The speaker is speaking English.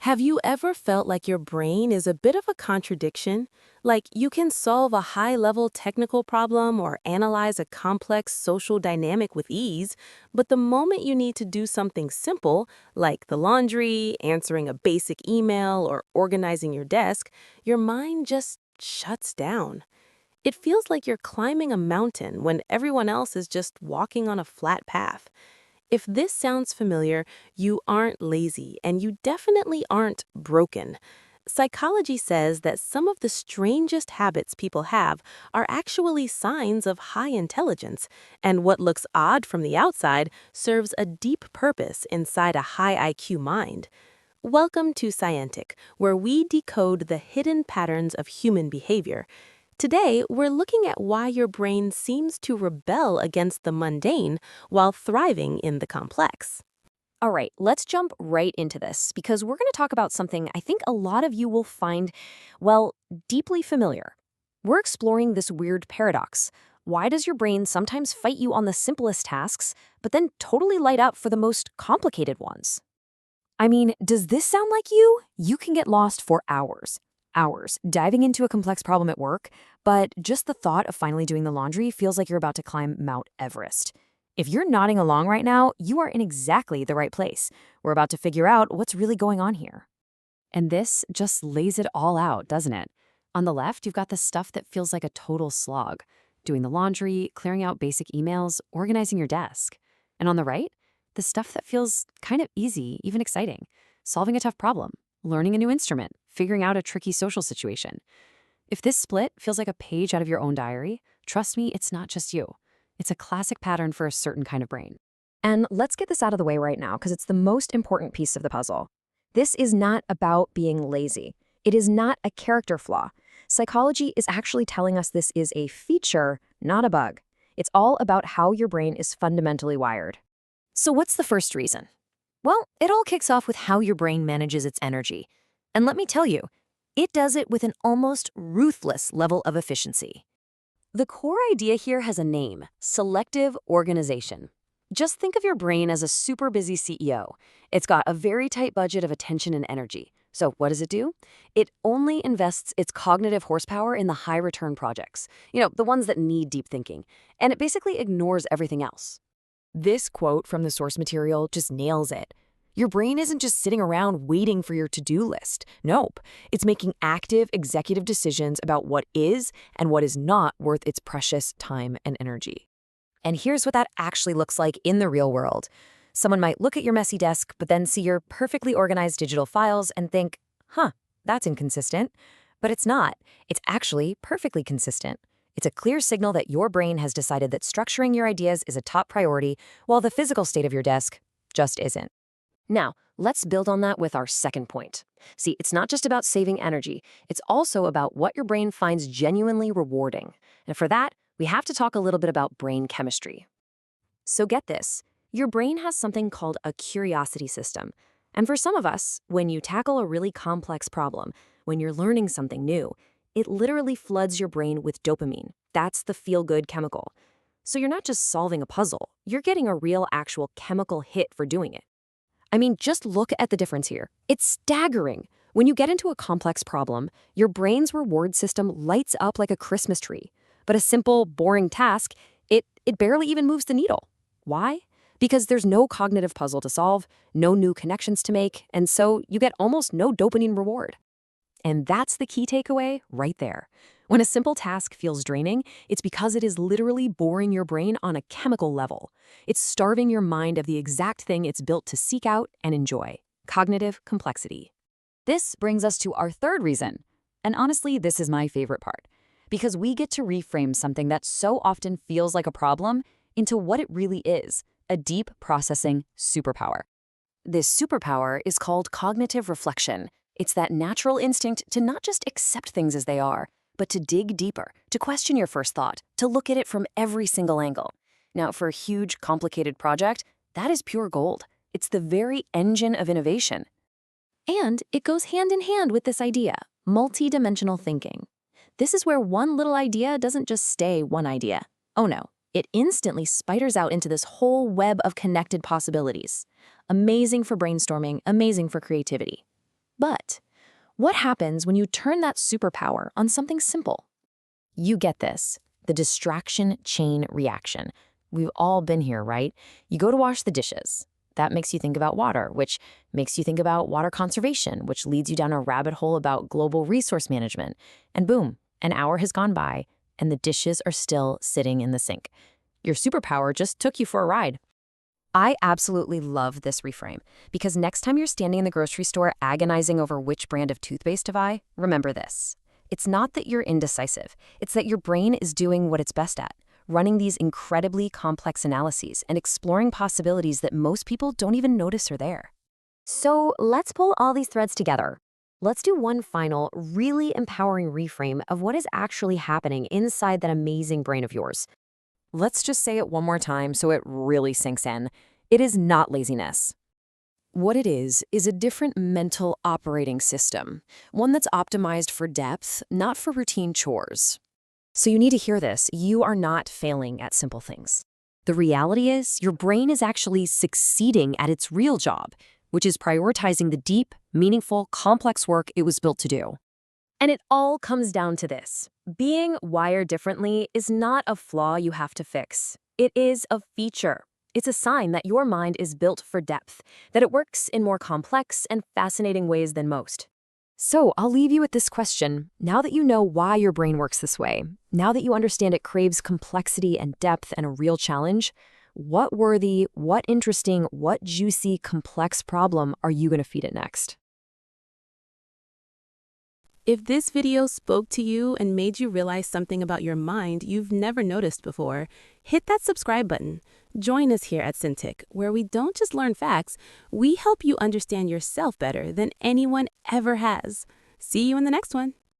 Have you ever felt like your brain is a bit of a contradiction? Like you can solve a high-level technical problem or analyze a complex social dynamic with ease, but the moment you need to do something simple, like the laundry, answering a basic email, or organizing your desk, your mind just shuts down. It feels like you're climbing a mountain when everyone else is just walking on a flat path. If this sounds familiar, you aren't lazy and you definitely aren't broken. Psychology says that some of the strangest habits people have are actually signs of high intelligence, and what looks odd from the outside serves a deep purpose inside a high IQ mind. Welcome to Scientic, where we decode the hidden patterns of human behavior. Today, we're looking at why your brain seems to rebel against the mundane while thriving in the complex. All right, let's jump right into this because we're going to talk about something I think a lot of you will find, well, deeply familiar. We're exploring this weird paradox. Why does your brain sometimes fight you on the simplest tasks, but then totally light up for the most complicated ones? I mean, does this sound like you? You can get lost for hours. Hours diving into a complex problem at work, but just the thought of finally doing the laundry feels like you're about to climb Mount Everest. If you're nodding along right now, you are in exactly the right place. We're about to figure out what's really going on here. And this just lays it all out, doesn't it? On the left, you've got the stuff that feels like a total slog. Doing the laundry, clearing out basic emails, organizing your desk. And on the right, the stuff that feels kind of easy, even exciting. Solving a tough problem, learning a new instrument, figuring out a tricky social situation. If this split feels like a page out of your own diary, trust me, it's not just you. It's a classic pattern for a certain kind of brain. And let's get this out of the way right now because it's the most important piece of the puzzle. This is not about being lazy. It is not a character flaw. Psychology is actually telling us this is a feature, not a bug. It's all about how your brain is fundamentally wired. So what's the first reason? Well, it all kicks off with how your brain manages its energy. And let me tell you, it does it with an almost ruthless level of efficiency. The core idea here has a name: selective organization. Just think of your brain as a super busy CEO. It's got a very tight budget of attention and energy. So what does it do? It only invests its cognitive horsepower in the high-return projects, the ones that need deep thinking, and it basically ignores everything else. This quote from the source material just nails it. Your brain isn't just sitting around waiting for your to-do list. Nope. It's making active executive decisions about what is and what is not worth its precious time and energy. And here's what that actually looks like in the real world. Someone might look at your messy desk, but then see your perfectly organized digital files and think, that's inconsistent. But it's not. It's actually perfectly consistent. It's a clear signal that your brain has decided that structuring your ideas is a top priority, while the physical state of your desk just isn't. Now, let's build on that with our second point. See, it's not just about saving energy. It's also about what your brain finds genuinely rewarding. And for that, we have to talk a little bit about brain chemistry. So get this. Your brain has something called a curiosity system. And for some of us, when you tackle a really complex problem, when you're learning something new, it literally floods your brain with dopamine. That's the feel-good chemical. So you're not just solving a puzzle. You're getting a real actual chemical hit for doing it. I mean, just look at the difference here. It's staggering. When you get into a complex problem, your brain's reward system lights up like a Christmas tree. But a simple, boring task, it barely even moves the needle. Why? Because there's no cognitive puzzle to solve, no new connections to make, and so you get almost no dopamine reward. And that's the key takeaway right there. When a simple task feels draining, it's because it is literally boring your brain on a chemical level. It's starving your mind of the exact thing it's built to seek out and enjoy: cognitive complexity. This brings us to our third reason. And honestly, this is my favorite part. Because we get to reframe something that so often feels like a problem into what it really is: a deep processing superpower. This superpower is called cognitive reflection. It's that natural instinct to not just accept things as they are, but to dig deeper, to question your first thought, to look at it from every single angle. Now, for a huge, complicated project, that is pure gold. It's the very engine of innovation. And it goes hand in hand with this idea: multi-dimensional thinking. This is where one little idea doesn't just stay one idea. Oh no, it instantly spiders out into this whole web of connected possibilities. Amazing for brainstorming, amazing for creativity. But what happens when you turn that superpower on something simple? You get this, the distraction chain reaction. We've all been here, right? You go to wash the dishes. That makes you think about water, which makes you think about water conservation, which leads you down a rabbit hole about global resource management. And boom, an hour has gone by, and the dishes are still sitting in the sink. Your superpower just took you for a ride. I absolutely love this reframe because next time you're standing in the grocery store agonizing over which brand of toothpaste to buy, remember this. It's not that you're indecisive. It's that your brain is doing what it's best at, running these incredibly complex analyses and exploring possibilities that most people don't even notice are there. So let's pull all these threads together. Let's do one final, really empowering reframe of what is actually happening inside that amazing brain of yours. Let's just say it one more time so it really sinks in. It is not laziness. What it is a different mental operating system, one that's optimized for depth, not for routine chores. So you need to hear this. You are not failing at simple things. The reality is your brain is actually succeeding at its real job, which is prioritizing the deep, meaningful, complex work it was built to do. And it all comes down to this. Being wired differently is not a flaw you have to fix. It is a feature. It's a sign that your mind is built for depth, that it works in more complex and fascinating ways than most. So I'll leave you with this question. Now that you know why your brain works this way, now that you understand it craves complexity and depth and a real challenge, what worthy, what interesting, what juicy, complex problem are you going to feed it next? If this video spoke to you and made you realize something about your mind you've never noticed before, hit that subscribe button. Join us here at Cintiq, where we don't just learn facts, we help you understand yourself better than anyone ever has. See you in the next one.